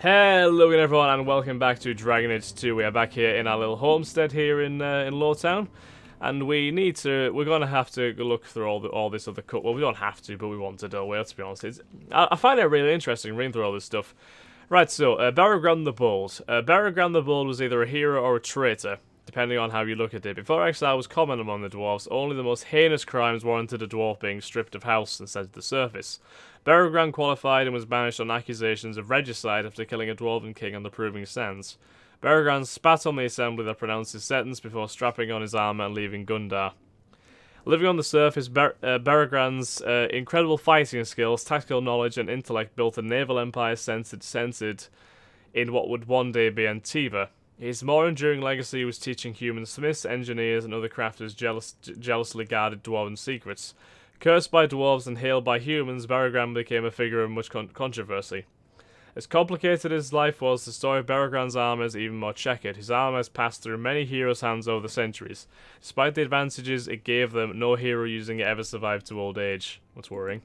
Hello again everyone and welcome back to Dragon Age 2. We are back here in our little homestead here in Lawtown. And we're gonna have to look through all this other cut. Well, we don't have to, but we want to do it, to be honest. I find it really interesting reading through all this stuff. Right, so, Baragran the Bold. Baragran the Bold was either a hero or a traitor, depending on how you look at it. Before Exile was common among the dwarves, only the most heinous crimes warranted a dwarf being stripped of house and sent to the surface. Baragran qualified and was banished on accusations of regicide after killing a dwarven king on the Proving Sands. Baragran spat on the assembly that pronounced his sentence before strapping on his armour and leaving Gundar. Living on the surface, Baragran's incredible fighting skills, tactical knowledge, and intellect built a naval empire centered in what would one day be Antiva. His more enduring legacy was teaching human smiths, engineers, and other crafters jealously guarded dwarven secrets. Cursed by dwarves and hailed by humans, Baragran became a figure of much controversy. As complicated as life was, the story of Baragran's armour is even more checkered. His armour has passed through many heroes' hands over the centuries. Despite the advantages it gave them, no hero using it ever survived to old age. What's worrying?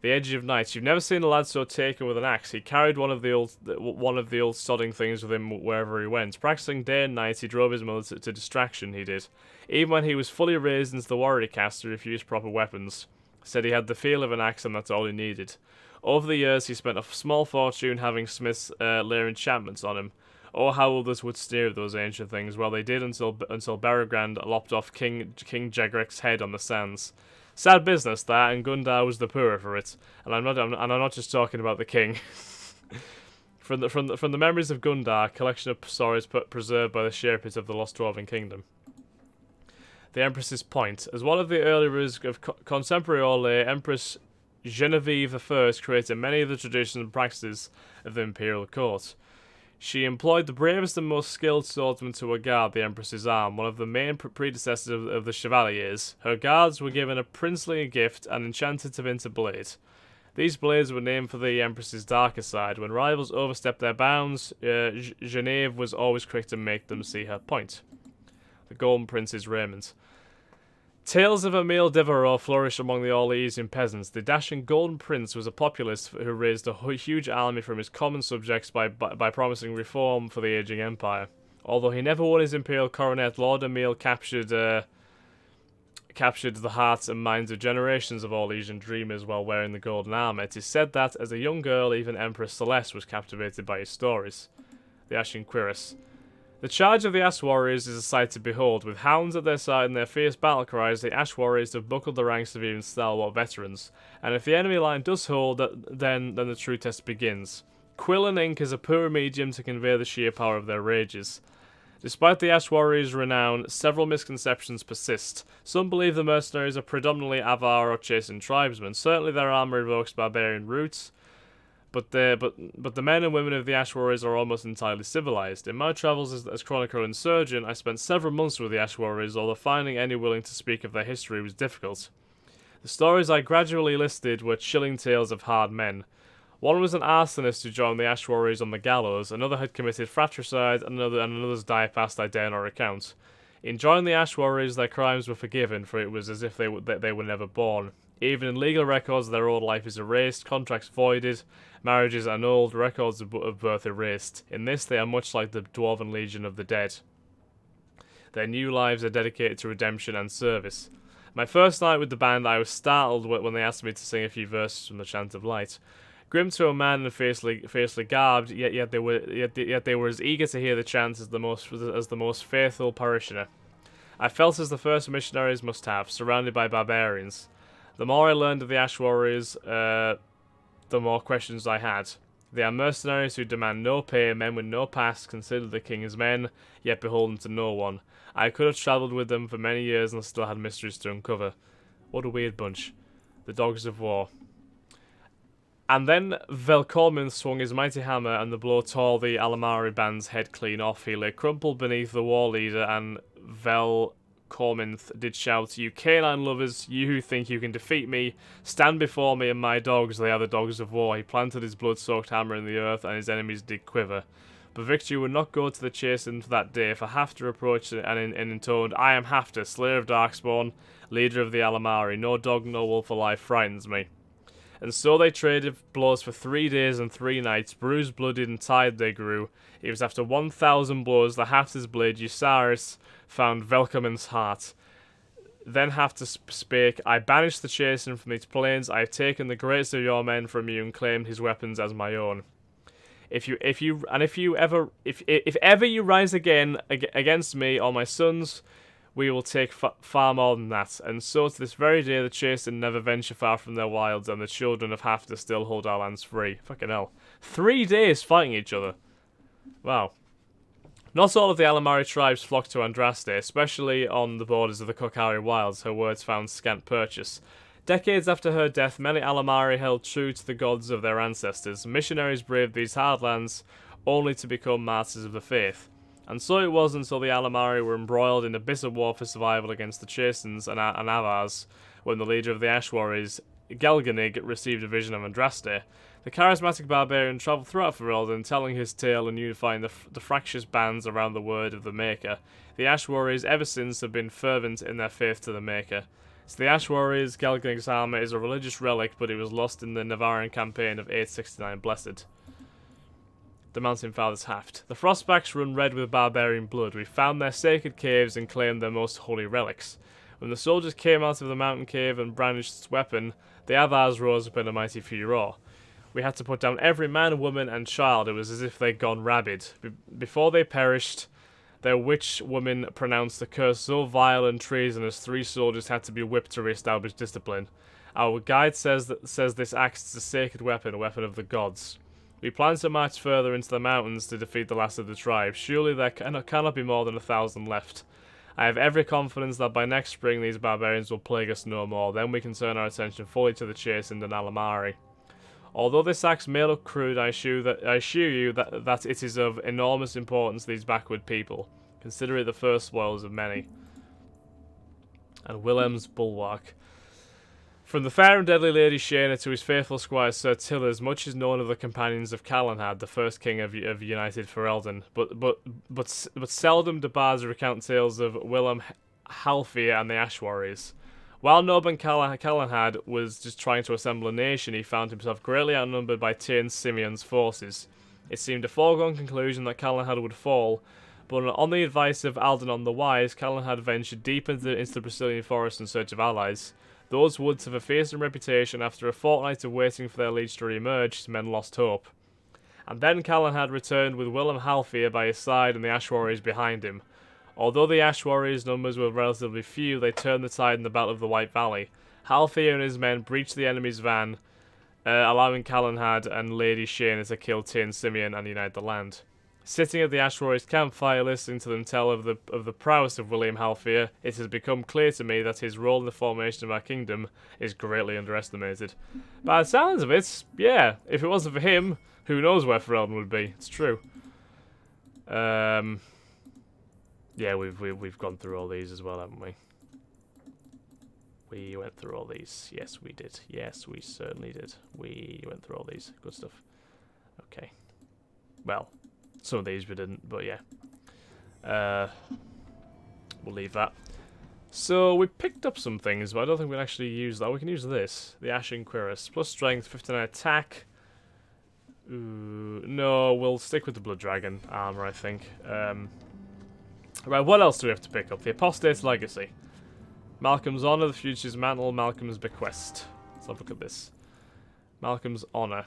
The Edge of Nights. You've never seen a lad so taken with an axe. He carried one of the old sodding things with him wherever he went. Practicing day and night, he drove his mother to distraction, he did. Even when he was fully raised into the warrior caste, he refused proper weapons. Said he had the feel of an axe and that's all he needed. Over the years, he spent a small fortune having smiths layer enchantments on him. Oh, how others would sneer at those ancient things. Well, they did until Baragran lopped off King Jegrek's head on the sands. Sad business that, and Gundar was the poorer for it. And I'm not just talking about the king. From the memories of Gundar, collection of stories preserved by the Sherpits of the Lost Dwarven Kingdom. The Empress's Point. As one of the early rulers of contemporary Orlais, Empress Genevieve I created many of the traditions and practices of the imperial court. She employed the bravest and most skilled swordsmen to guard the Empress's arm, one of the main predecessors of the Chevaliers. Her guards were given a princely gift and enchanted to mint a blade. These blades were named for the Empress's darker side. When rivals overstepped their bounds, Genevieve was always quick to make them see her point. The Golden Prince's raiment. Tales of Emile Devereaux flourish among the Orleasian peasants. The dashing Golden Prince was a populist who raised a huge army from his common subjects by promising reform for the aging empire. Although he never won his imperial coronet, Lord Emile captured the hearts and minds of generations of Orleasian dreamers while wearing the golden armor. It is said that, as a young girl, even Empress Celeste was captivated by his stories. The Ashen Cuirass. The charge of the Ash Warriors is a sight to behold. With hounds at their side and their fierce battle cries, the Ash Warriors have buckled the ranks of even stalwart veterans. And if the enemy line does hold, then the true test begins. Quill and ink is a poor medium to convey the sheer power of their rages. Despite the Ash Warriors' renown, several misconceptions persist. Some believe the mercenaries are predominantly Avar or Chasing tribesmen. Certainly their armor evokes barbarian roots. But the men and women of the Ash Warriors are almost entirely civilized. In my travels as Chronicle and Surgeon, I spent several months with the Ash Warriors, although finding any willing to speak of their history was difficult. The stories I gradually listed were chilling tales of hard men. One was an arsonist who joined the Ash Warriors on the gallows, another had committed fratricide, and another's died past I dare not recount. In joining the Ash Warriors, their crimes were forgiven, for it was as if they were never born. Even in legal records, their old life is erased, contracts voided, marriages annulled, records of birth erased. In this, they are much like the Dwarven Legion of the Dead. Their new lives are dedicated to redemption and service. My first night with the band, I was startled when they asked me to sing a few verses from the Chant of Light. Grim to a man and fiercely garbed, yet they were as eager to hear the chant as the most faithful parishioner. I felt as the first missionaries must have, surrounded by barbarians. The more I learned of the Ash Warriors, the more questions I had. They are mercenaries who demand no pay, men with no past, consider the king as men, yet beholden to no one. I could have travelled with them for many years and still had mysteries to uncover. What a weird bunch. The Dogs of War. And then Velkormin swung his mighty hammer, and the blow tore the Alamari band's head clean off. He lay crumpled beneath the war leader, and Velkorminth did shout, "You canine lovers, you who think you can defeat me, stand before me and my dogs, they are the dogs of war." He planted his blood-soaked hammer in the earth, and his enemies did quiver. But victory would not go to the chasing for that day, for Hafter approached and intoned, "I am Hafter, slayer of Darkspawn, leader of the Alamari. No dog, no wolf alive frightens me." And so they traded blows for 3 days and 3 nights, bruised, blooded, and tired they grew. It was after 1,000 blows that Hafter's blade, Usaris, found Velkomen's heart. Then Hafter spake, I banished the Chasten from these plains, I have taken the greatest of your men from you and claimed his weapons as my own. If ever you rise again against me or my sons, we will take far more than that. And so to this very day the Chasten never venture far from their wilds, and the children of Hafter still hold our lands free. Fucking hell. 3 days fighting each other. Wow. Not all of the Alamari tribes flocked to Andraste, especially on the borders of the Kokari Wilds. Her words found scant purchase. Decades after her death, many Alamari held true to the gods of their ancestors. Missionaries braved these hard lands, only to become martyrs of the faith. And so it was until the Alamari were embroiled in a bitter war for survival against the Chastens and Avars, when the leader of the Ash Warriors, Gelganig, received a vision of Andraste. The charismatic barbarian travelled throughout Ferelden, telling his tale and unifying the fractious bands around the word of the Maker. The Ash Warriors ever since have been fervent in their faith to the Maker. To the Ash Warriors, Gelganig's armour is a religious relic, but it was lost in the Navaran campaign of 869 Blessed. The Mountain Father's Haft. The Frostbacks run red with barbarian blood. We found their sacred caves and claimed their most holy relics. When the soldiers came out of the mountain cave and brandished its weapon, the Avars rose up in a mighty furor. We had to put down every man, woman, and child. It was as if they'd gone rabid. Before they perished, their witch woman pronounced a curse so vile and treasonous 3 soldiers had to be whipped to re-establish discipline. Our guide says this axe is a sacred weapon, a weapon of the gods. We plan to march further into the mountains to defeat the last of the tribe. Surely there cannot be more than 1,000 left. I have every confidence that by next spring these barbarians will plague us no more. Then we can turn our attention fully to the Chastened and Alamari. Although this axe may look crude, I assure you that it is of enormous importance to these backward people. Consider it the first spoils of many. And Willem's Bulwark. From the fair and deadly Lady Shaena to his faithful squire Sir Tillers, much is known of the companions of Calanhad, the first king of United Ferelden. But seldom do bards recount tales of Willem, Halfir, and the Ash Warriors. While Noban Calanhad was just trying to assemble a nation, he found himself greatly outnumbered by Tain Simeon's forces. It seemed a foregone conclusion that Calanhad would fall, but on the advice of Aldenon the Wise, Calanhad ventured deep into the Brazilian forest in search of allies. Those woods have a fearsome reputation. After a fortnight of waiting for their leads to re-emerge, his men lost hope. And then Calanhad returned with Willem Halfir by his side and the Ash Warriors behind him. Although the Ash Warriors' numbers were relatively few, they turned the tide in the Battle of the White Valley. Halfir and his men breached the enemy's van, allowing Calanhad and Lady Shaena to kill Tain Simeon and unite the land. Sitting at the Ash Warriors' campfire, listening to them tell of the prowess of William Halfir, it has become clear to me that his role in the formation of our kingdom is greatly underestimated. By the sounds of it, yeah, if it wasn't for him, who knows where Ferelden would be. It's true. Yeah, we've gone through all these as well, haven't we? We went through all these. Yes, we did. Yes, we certainly did. We went through all these. Good stuff. Okay. Well, some of these we didn't, but yeah. We'll leave that. So, we picked up some things, but I don't think we'll actually use that. We can use this. The Ashen Cuirass. Plus strength, 59 attack. Ooh, no, we'll stick with the Blood Dragon armor, I think. Right, what else do we have to pick up? The Apostate's Legacy. Malcolm's Honour, the Future's Mantle, Malcolm's Bequest. Let's have a look at this. Malcolm's Honour.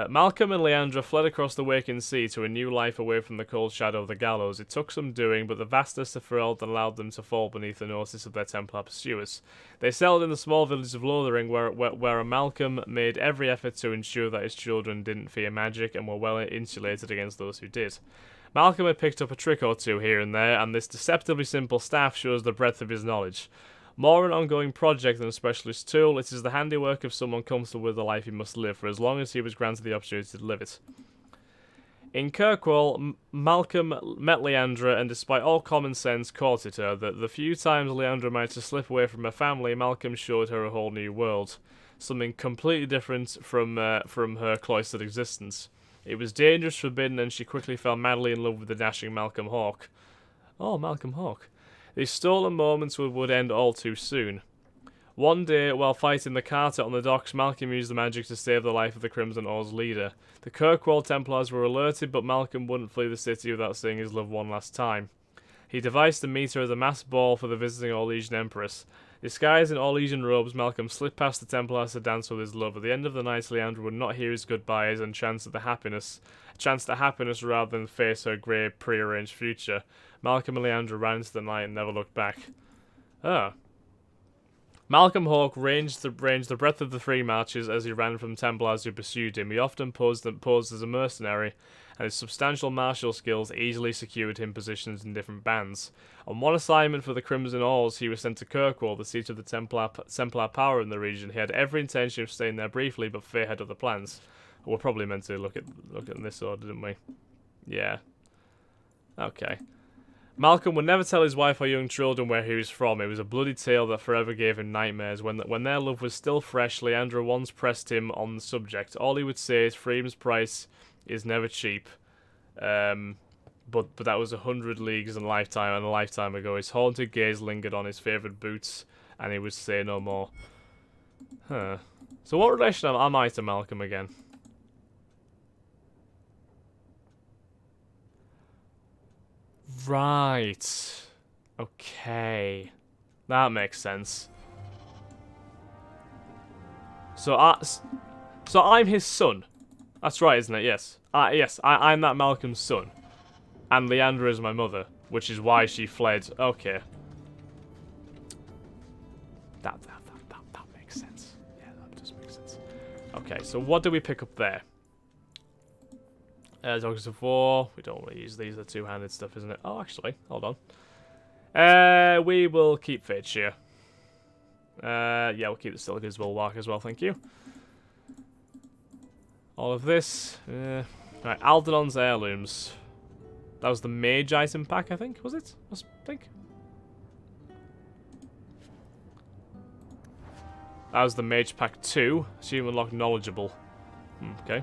Malcolm and Leandra fled across the Waking Sea to a new life away from the cold shadow of the gallows. It took some doing, but the vastness of Ferelden allowed them to fall beneath the notice of their Templar pursuers. They settled in the small village of Lothering, where Malcolm made every effort to ensure that his children didn't fear magic and were well insulated against those who did. Malcolm had picked up a trick or two here and there, and this deceptively simple staff shows the breadth of his knowledge. More an ongoing project than a specialist tool, it is the handiwork of someone comfortable with the life he must live, for as long as he was granted the opportunity to live it. In Kirkwall, Malcolm met Leandra, and despite all common sense, courted her. The few times Leandra managed to slip away from her family, Malcolm showed her a whole new world. Something completely different from her cloistered existence. It was dangerous, forbidden, and she quickly fell madly in love with the dashing Malcolm Hawke. Oh, Malcolm Hawke. These stolen moments would end all too soon. One day, while fighting the carter on the docks, Malcolm used the magic to save the life of the Crimson Oar's leader. The Kirkwall Templars were alerted, but Malcolm wouldn't flee the city without seeing his love one last time. He devised to meet her as a masked ball for the visiting Orlesian Empress. Disguised in Orlesian robes, Malcolm slipped past the Templars to dance with his love. At the end of the night, Leandra would not hear his goodbyes and chance to happiness rather than face her grey, prearranged future. Malcolm and Leandra ran into the night and never looked back. Ah. Malcolm Hawke ranged the breadth of the three marches as he ran from Templars who pursued him. He often posed as a mercenary, and his substantial martial skills easily secured him positions in different bands. On one assignment for the Crimson Oars, he was sent to Kirkwall, the seat of the Templar power in the region. He had every intention of staying there briefly, but Faye had other plans. We're probably meant to look at this order, didn't we? Yeah. Okay. Malcolm would never tell his wife or young children where he was from. It was a bloody tale that forever gave him nightmares. When their love was still fresh, Leandra once pressed him on the subject. All he would say is freedom's price is never cheap. But that was 100 leagues and a lifetime ago. His haunted gaze lingered on his favourite boots, and he would say no more. Huh. So what relation am I to Malcolm again? Right. Okay. That makes sense. So I'm his son. That's right, isn't it? Yes. I'm that Malcolm's son. And Leandra is my mother, which is why she fled. Okay. That makes sense. Yeah, that does make sense. Okay, so what do we pick up there? Dogs of War. We don't want to use these. They're two-handed stuff, isn't it? Oh, actually, hold on. We will keep Fate Shear. Yeah, we'll keep the Silica's Bulwark as well, thank you. All of this. Right, Aldenon's Heirlooms. That was the Mage item pack, I think, was it? I think. That was the Mage pack 2. Assume unlock Knowledgeable. Okay.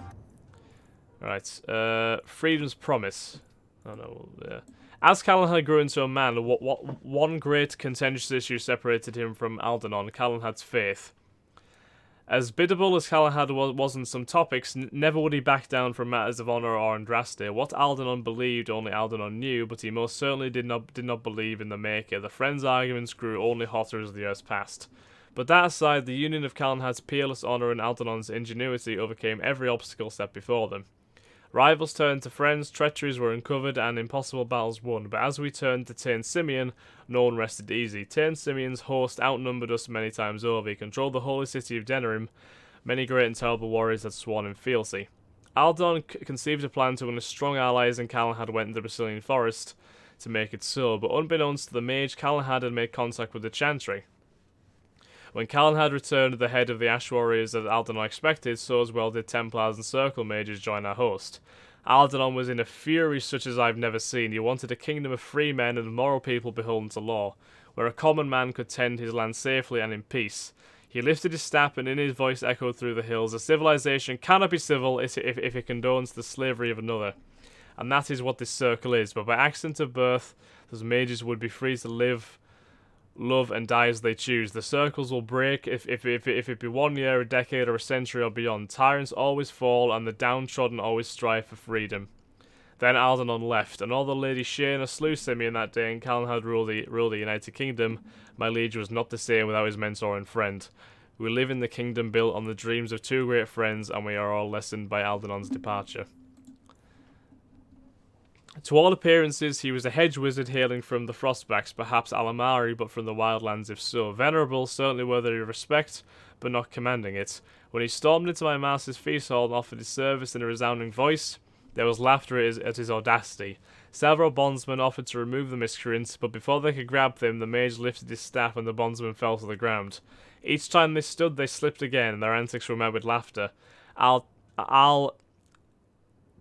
Alright, Freedom's Promise. Oh no, yeah. As Calenhad grew into a man, one great contentious issue separated him from Aldenon, Calenhad's faith. As biddable as Calenhad was on some topics, never would he back down from matters of honour or Andraste. What Aldenon believed, only Aldenon knew, but he most certainly did not believe in the Maker. The friends' arguments grew only hotter as the years passed. But that aside, the union of Calenhad's peerless honour and Aldenon's ingenuity overcame every obstacle set before them. Rivals turned to friends, treacheries were uncovered, and impossible battles won. But as we turned to Taine Simeon, no one rested easy. Taine Simeon's host outnumbered us many times over. He controlled the holy city of Denerim. Many great and terrible warriors had sworn in fealty. Aldenon conceived a plan to win strong allies, and Calenhad went into the Brazilian forest to make it so. But unbeknownst to the Mage, Calenhad had made contact with the Chantry. When Calenhad returned at the head of the Ash Warriors as Aldenon expected, so as well did Templars and Circle Mages join our host. Aldenon was in a fury such as I've never seen. He wanted a kingdom of free men and moral people beholden to law, where a common man could tend his land safely and in peace. He lifted his staff, and in his voice echoed through the hills, a civilization cannot be civil if it condones the slavery of another. And that is what this circle is, but by accident of birth, those mages would be free to live, love and die as they choose. The circles will break if it be 1 year, a decade, or a century or beyond. Tyrants always fall, and the downtrodden always strive for freedom. Then Aldenon left, and although Lady Shaena slew Simeon that day and Calenhad ruled the United Kingdom, my liege was not the same without his mentor and friend. We live in the kingdom built on the dreams of two great friends, and we are all lessened by Aldenon's departure. To all appearances, he was a hedge wizard hailing from the Frostbacks, perhaps Alamari, but from the Wildlands if so. Venerable, certainly worthy of respect, but not commanding it. When he stormed into my master's feast hall and offered his service in a resounding voice, there was laughter at his audacity. Several bondsmen offered to remove the miscreant, but before they could grab him, the mage lifted his staff and the bondsmen fell to the ground. Each time they stood, they slipped again, and their antics were met with laughter.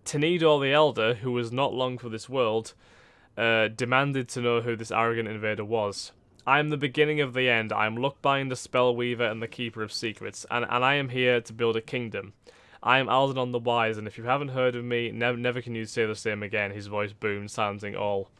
Tenedor the Elder, who was not long for this world, demanded to know who this arrogant invader was. I am the beginning of the end. I am Lookbind, the Spellweaver, and the Keeper of Secrets, and I am here to build a kingdom. I am Aldenon the Wise, and if you haven't heard of me, never can you say the same again. His voice boomed, silencing all.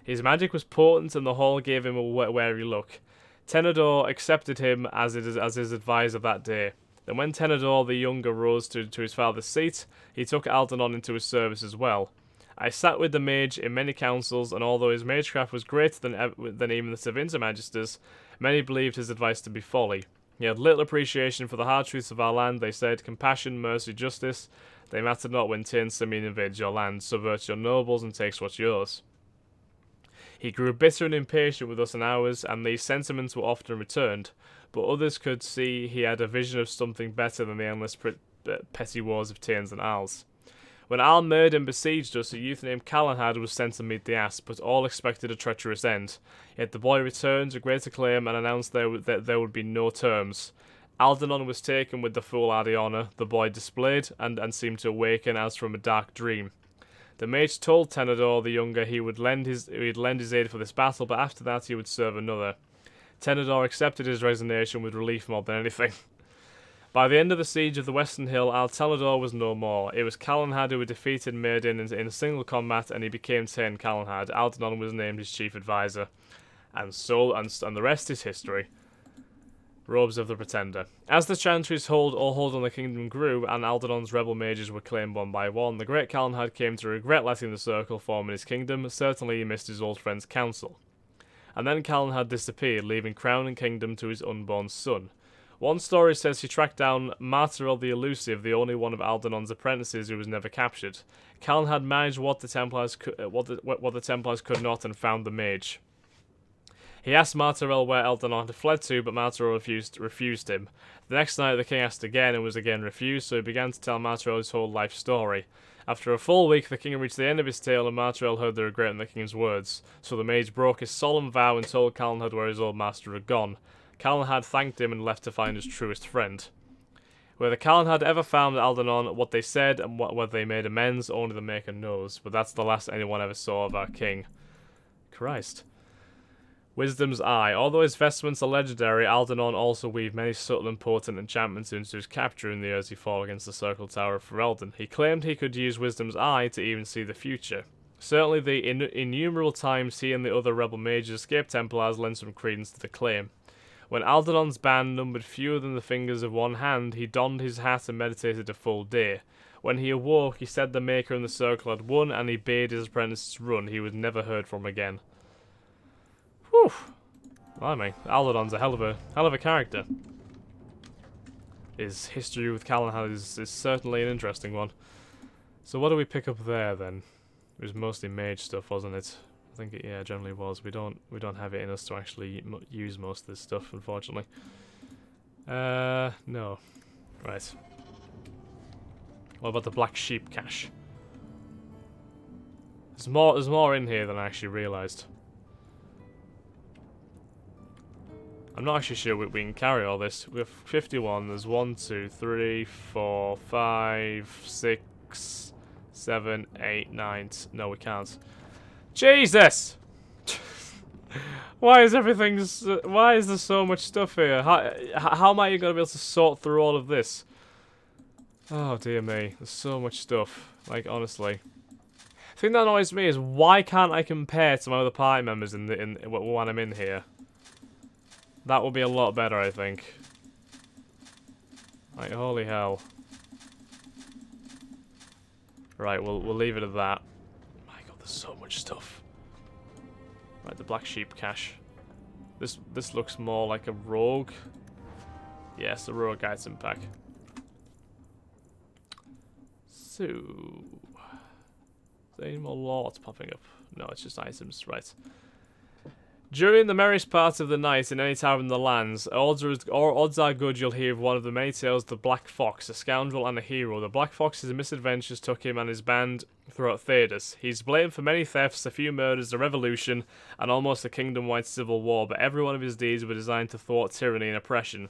His magic was potent, and the hall gave him a wary look. Tenedor accepted him as his advisor that day. Then when Tenedor the Younger rose to his father's seat, he took Algernon into his service as well. I sat with the mage in many councils, and although his magecraft was greater than even the Servinter Magisters, many believed his advice to be folly. He had little appreciation for the hard truths of our land, they said, compassion, mercy, justice. They matter not when Tain Samin invades your land, subverts your nobles, and takes what's yours. He grew bitter and impatient with us and ours, and these sentiments were often returned, but others could see he had a vision of something better than the endless petty wars of Tains and Als. When Al Murden besieged us, a youth named Calanhad was sent to meet the ass, but all expected a treacherous end. Yet the boy returned to great acclaim and announced that there would be no terms. Algernon was taken with the fool Adiona, the boy displayed, and seemed to awaken as from a dark dream. The mage told Tenedor the Younger he would lend his aid for this battle, but after that he would serve another. Tenedor accepted his resignation with relief more than anything. By the end of the siege of the Western Hill, Al Tenedor was no more. It was Calanhad who had defeated Myrddin in a single combat, and he became Tain Calanhad. Algernon was named his chief advisor. And the rest is history. Robes of the Pretender. As the Chantry's hold on the kingdom grew, and Aldernon's rebel mages were claimed one by one, the great Calanhad came to regret letting the Circle form in his kingdom. Certainly he missed his old friend's counsel. And then Calanhad disappeared, leaving crown and kingdom to his unborn son. One story says he tracked down Martirel the Elusive, the only one of Aldernon's apprentices who was never captured. Calanhad managed what the Templars could not, and found the mage. He asked Martirel where Algernon had fled to, but Martirel refused him. The next night the king asked again and was again refused, so he began to tell Martirel his whole life story. After a full week, the king reached the end of his tale, and Martirel heard the regret in the king's words. So the mage broke his solemn vow and told Calanhad where his old master had gone. Calanhad thanked him and left to find his truest friend. Whether Calanhad ever found Algernon, what they said, and whether they made amends, only the Maker knows. But that's the last anyone ever saw of our king. Christ. Wisdom's Eye. Although his vestments are legendary, Algernon also weaved many subtle and potent enchantments into his capture in the years he fought against the Circle Tower of Ferelden. He claimed he could use Wisdom's Eye to even see the future. Certainly the innumerable times he and the other rebel mages escaped Templars lent some credence to the claim. When Aldernon's band numbered fewer than the fingers of one hand, he donned his hat and meditated a full day. When he awoke, he said the Maker and the Circle had won, and he bade his apprentices run. He was never heard from again. Whew. Blimey, Aldernon's a hell of a character. His history with Calanhad is certainly an interesting one. So what do we pick up there then? It was mostly mage stuff, wasn't it? I think it generally was. We don't have it in us to actually use most of this stuff, unfortunately. No. Right. What about the Black Sheep cache? There's more in here than I actually realised. I'm not actually sure we can carry all this. We have 51. There's 1, 2, 3, 4, 5, 6, 7, 8, 9. No, we can't. Jesus! Why is there so much stuff here? How am I going to be able to sort through all of this? Oh dear me, there's so much stuff. Like, honestly. The thing that annoys me is why can't I compare to my other party members when I'm in here? That would be a lot better, I think. Like, holy hell. Right, we'll leave it at that. My god, there's so much stuff. Right, the Black Sheep cache. This looks more like a rogue. Yes, a rogue item pack. So, is there any more lords popping up? No, it's just items, right. During the merriest part of the night in any tower in the lands, odds are good you'll hear of one of the many tales of the Black Fox, a scoundrel and a hero. The Black Fox's misadventures took him and his band throughout Thedas. He's blamed for many thefts, a few murders, a revolution, and almost a kingdom-wide civil war, but every one of his deeds were designed to thwart tyranny and oppression.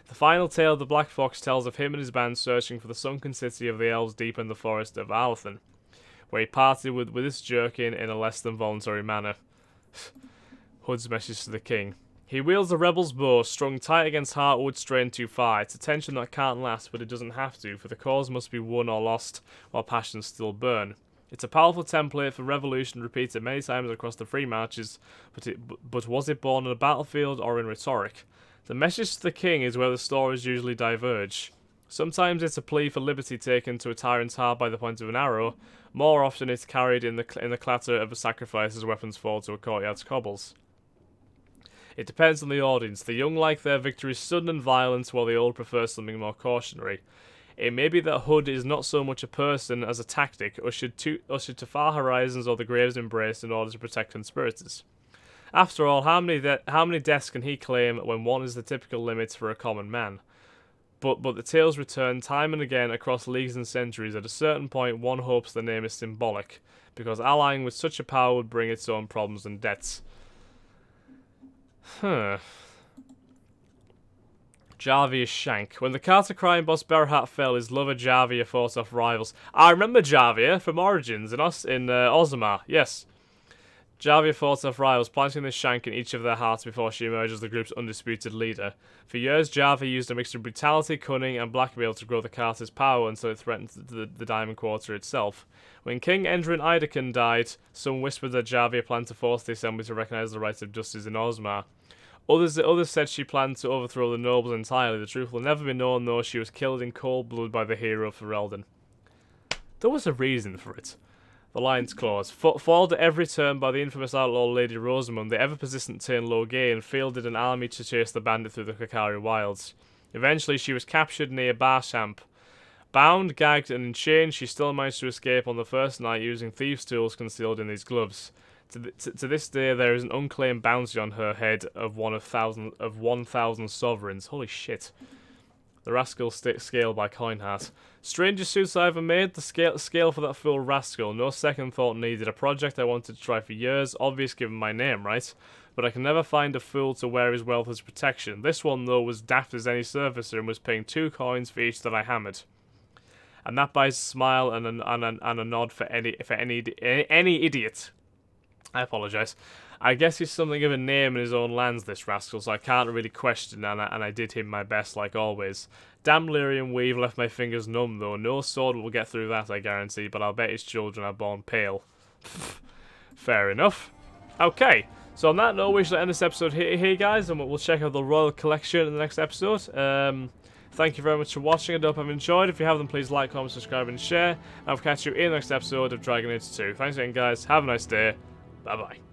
The final tale of the Black Fox tells of him and his band searching for the sunken city of the elves deep in the forest of Arlathan, where he parted with this jerkin in a less than voluntary manner. Hood's message to the king. He wields the rebel's bow, strung tight against Heartwood, strained too far. It's a tension that can't last, but it doesn't have to, for the cause must be won or lost while passions still burn. It's a powerful template for revolution repeated many times across the 3 marches, but was it born on a battlefield or in rhetoric? The message to the king is where the stories usually diverge. Sometimes it's a plea for liberty taken to a tyrant's heart by the point of an arrow. More often it's carried in the clatter of a sacrifice as weapons fall to a courtyard's cobbles. It depends on the audience. The young like their victories sudden and violent, while the old prefer something more cautionary. It may be that Hood is not so much a person as a tactic, ushered to far horizons or the graves embraced in order to protect conspirators. After all, how many deaths can he claim when one is the typical limit for a common man? But the tales return time and again across leagues and centuries. At a certain point, one hopes the name is symbolic, because allying with such a power would bring its own problems and debts. Javia's Shank. When the Carter crime boss Berhat fell, his lover Javia fought off rivals. I remember Javia from Origins in Ozma, yes. Javia fought off rivals, planting the shank in each of their hearts before she emerged as the group's undisputed leader. For years, Javia used a mixture of brutality, cunning, and blackmail to grow the Carter's power until it threatened the Diamond Quarter itself. When King Endrin Idakan died, some whispered that Javia planned to force the Assembly to recognize the rights of justice in Ozma. Others said she planned to overthrow the nobles entirely. The truth will never be known, though. She was killed in cold blood by the hero Ferelden. There was a reason for it. The Lion's Claws. Foiled at every turn by the infamous outlaw Lady Rosamund, the ever-persistent Tane Logain fielded an army to chase the bandit through the Kakari wilds. Eventually, she was captured near Barshamp. Bound, gagged, and in chains, she still managed to escape on the first night using thieves' tools concealed in these gloves. To this day, there is an unclaimed bounty on her head of 1,000 sovereigns. Holy shit. The rascal scale by Coinheart. Strangest suits I ever made. The scale for that fool rascal. No second thought needed. A project I wanted to try for years. Obvious given my name, right? But I can never find a fool to wear his wealth as protection. This one, though, was daft as any surfacer and was paying 2 coins for each that I hammered. And that buys a smile and a nod for any idiot. I apologise. I guess he's something of a name in his own lands, this rascal, so I can't really question, and I did him my best, like always. Damn lyrium weave left my fingers numb, though. No sword will get through that, I guarantee, but I'll bet his children are born pale. Fair enough. Okay, so on that note, we shall end this episode here, guys, and we'll check out the Royal Collection in the next episode. Thank you very much for watching. I hope you've enjoyed. If you have, then please like, comment, subscribe, and share. And I'll catch you in the next episode of Dragon Age 2. Thanks again, guys. Have a nice day. Bye-bye.